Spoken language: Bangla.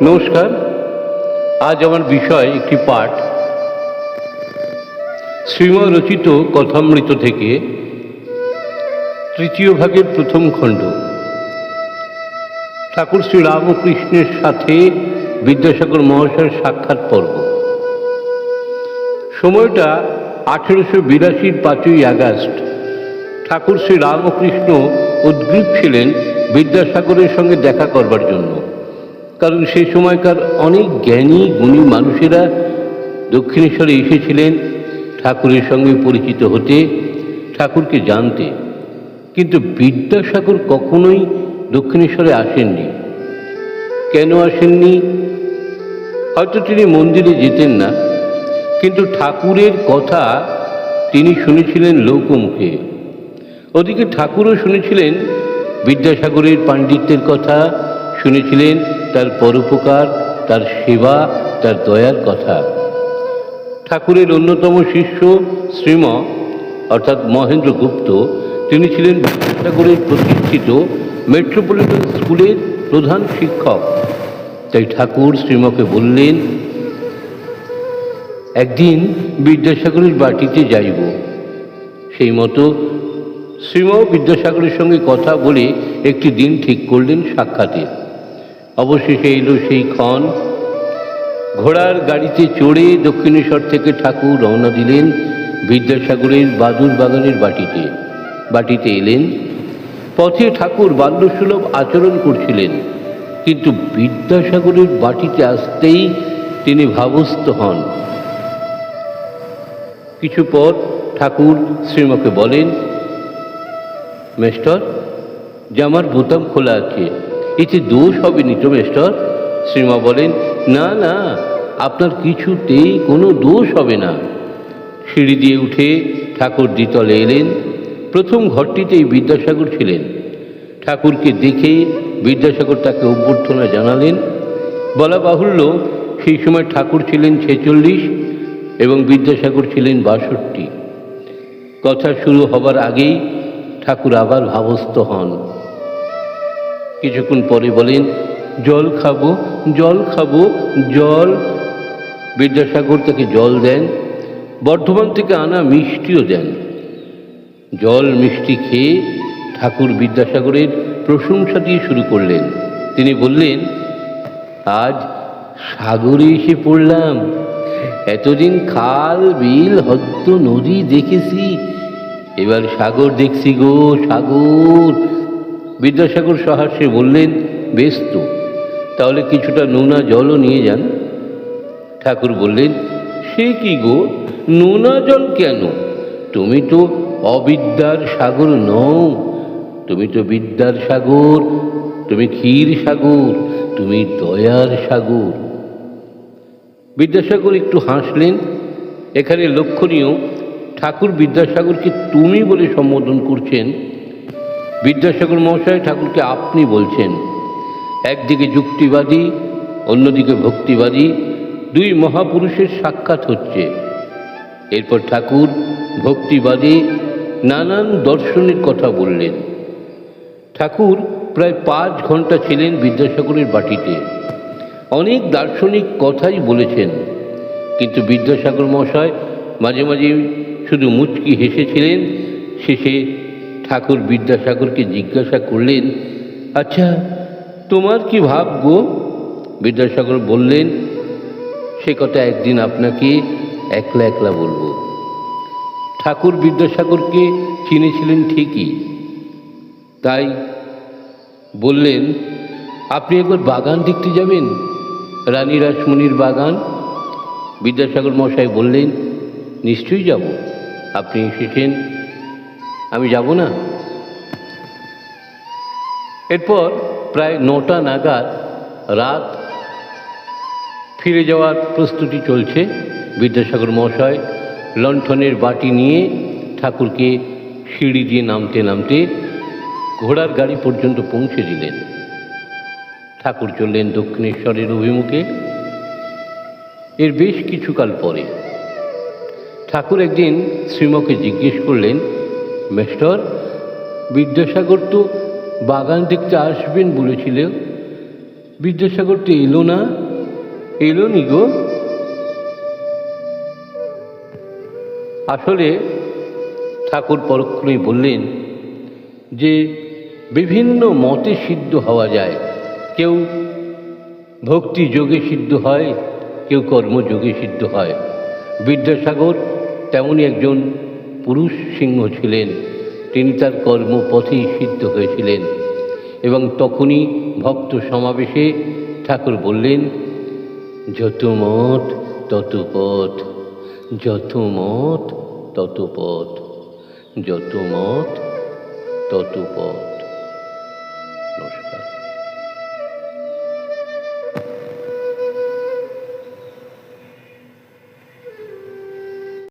নমস্কার। আজ আমার বিষয় একটি পাঠ শ্রীময় রচিত কথামৃত থেকে তৃতীয় ভাগের প্রথম খণ্ড। ঠাকুর শ্রী রামকৃষ্ণের সাথে বিদ্যাসাগর মহাশয়ের সাক্ষাৎ পর্ব। সময়টা 1882 5ই আগস্ট। ঠাকুর শ্রী রামকৃষ্ণ উদ্গ্রীব ছিলেন বিদ্যাসাগরের সঙ্গে দেখা করবার জন্য, কারণ সেই সময়কার অনেক জ্ঞানী গুণী মানুষেরা দক্ষিণেশ্বরে এসেছিলেন ঠাকুরের সঙ্গে পরিচিত হতে, ঠাকুরকে জানতে। কিন্তু বিদ্যাসাগর কখনোই দক্ষিণেশ্বরে আসেননি। কেন আসেননি? হয়তো তিনি মন্দিরে যেতেন না, কিন্তু ঠাকুরের কথা তিনি শুনেছিলেন লোকমুখে। ওদিকে ঠাকুরও শুনেছিলেন বিদ্যাসাগরের পাণ্ডিত্যের কথা, শুনেছিলেন তার পরোপকার, তার সেবা, তার দয়ার কথা। ঠাকুরের অন্যতম শিষ্য শ্রীম অর্থাৎ মহেন্দ্র গুপ্ত, তিনি ছিলেন বিদ্যাসাগরের প্রতিষ্ঠিত মেট্রোপলিটন স্কুলের প্রধান শিক্ষক। তাই ঠাকুর শ্রীমকে বললেন, একদিন বিদ্যাসাগরের বাটিতে যাইব। সেই মতো শ্রীম বিদ্যাসাগরের সঙ্গে কথা বলে একটি দিন ঠিক করলেন সাক্ষাতের। অবশেষে এলো সেই ক্ষণ। ঘোড়ার গাড়িতে চড়ে দক্ষিণেশ্বর থেকে ঠাকুর রওনা দিলেন বিদ্যাসাগরের বাদুর বাগানের বাটিতে এলেন। পথে ঠাকুর বাল্যসুলভ আচরণ করছিলেন, কিন্তু বিদ্যাসাগরের বাটিতে আসতেই তিনি ভাবস্থ হন। কিছু পর ঠাকুর শ্রীমকে বলেন, মেস্টর, জামার বোতাম খোলা আছে, এতে দোষ হবে নি তো মেস্টর? শ্রীমা বলেন, না না, আপনার কিছুতেই কোনো দোষ হবে না। সিঁড়ি দিয়ে উঠে ঠাকুর দ্বিতলে এলেন। প্রথম ঘরটিতেই বিদ্যাসাগর ছিলেন। ঠাকুরকে দেখে বিদ্যাসাগর তাকে অভ্যর্থনা জানালেন। বলা বাহুল্য, সেই সময় ঠাকুর ছিলেন 46 এবং বিদ্যাসাগর ছিলেন 62। কথা শুরু হবার আগেই ঠাকুর আবার ভাবস্থ হন। কিছুক্ষণ পরে বলেন, জল খাবো, জল খাবো, জল। বিদ্যাসাগর তাকে জল দেন, বর্ধমান থেকে আনা মিষ্টিও দেন। জল মিষ্টি খেয়ে ঠাকুর বিদ্যাসাগরের প্রশংসা দিয়ে শুরু করলেন। তিনি বললেন, আজ সাগরে এসে পড়লাম। এতদিন খাল, বিল, হদ্দ, নদী দেখেছি, এবার সাগর দেখছি গো, সাগর। বিদ্যাসাগর সহাস্যে বললেন, বেশ তো, তাহলে কিছুটা নোনা জলও নিয়ে যান। ঠাকুর বললেন, সে কি গো, নোনা জল কেন? তুমি তো অবিদ্যার সাগর নও, তুমি তো বিদ্যার সাগর, তুমি ক্ষীর সাগর, তুমি দয়ার সাগর। বিদ্যাসাগর একটু হাসলেন। এখানে লক্ষণীয়, ঠাকুর বিদ্যাসাগরকে তুমি বলে সম্বোধন করছেন। বিদ্যাসাগর মহাশয় ঠাকুরকে আপনি বলছেন। একদিকে যুক্তিবাদী, অন্যদিকে ভক্তিবাদী, দুই মহাপুরুষের সাক্ষাৎ হচ্ছে। এরপর ঠাকুর ভক্তিবাদী নানান দর্শনের কথা বললেন। ঠাকুর প্রায় 5 ঘন্টা ছিলেন বিদ্যাসাগরের বাটিতে। অনেক দার্শনিক কথাই বলেছেন, কিন্তু বিদ্যাসাগর মহাশয় মাঝে মাঝে শুধু মুচকি হেসেছিলেন। শেষে ঠাকুর বিদ্যাসাগরকে জিজ্ঞাসা করলেন, আচ্ছা, তোমার কি ভাব গো? বিদ্যাসাগর বললেন, সে কথা একদিন আপনাকে একলা একলা বলবো। ঠাকুর বিদ্যাসাগরকে চিনেছিলেন ঠিকই, তাই বললেন, আপনি একবার বাগান দেখতে যাবেন, রানী রাসমণির বাগান। বিদ্যাসাগর মশাই বললেন, নিশ্চয়ই যাব, আপনি এসেছেন, আমি যাব না? এরপর প্রায় 9টা নাগাদ রাত, ফিরে যাওয়ার প্রস্তুতি চলছে। বিদ্যাসাগর মহাশয় লণ্ঠনের বাটি নিয়ে ঠাকুরকে সিঁড়ি দিয়ে নামতে নামতে ঘোড়ার গাড়ি পর্যন্ত পৌঁছে দিলেন। ঠাকুর চললেন দক্ষিণেশ্বরের অভিমুখে। এর বেশ কিছুকাল পরে ঠাকুর একদিন শ্রীমকে জিজ্ঞেস করলেন, মেস্টর, বিদ্যাসাগর তো বাগান দেখতে আসবেন বলেছিল, বিদ্যাসাগর তো এলো না, এলো নি গো। আসলে ঠাকুর পরক্ষণেই বললেন যে বিভিন্ন মতে সিদ্ধ হওয়া যায়। কেউ ভক্তি যোগে সিদ্ধ হয়, কেউ কর্মযোগে সিদ্ধ হয়। বিদ্যাসাগর তেমনই একজন পুরুষ সিংহ ছিলেন। তিনি তার কর্মপথেই সিদ্ধ হয়েছিলেন। এবং তখনই ভক্ত সমাবেশে ঠাকুর বললেন, যত মত তত পথ, যত মত তত পথ, যত মত তত পথ। নমস্কার।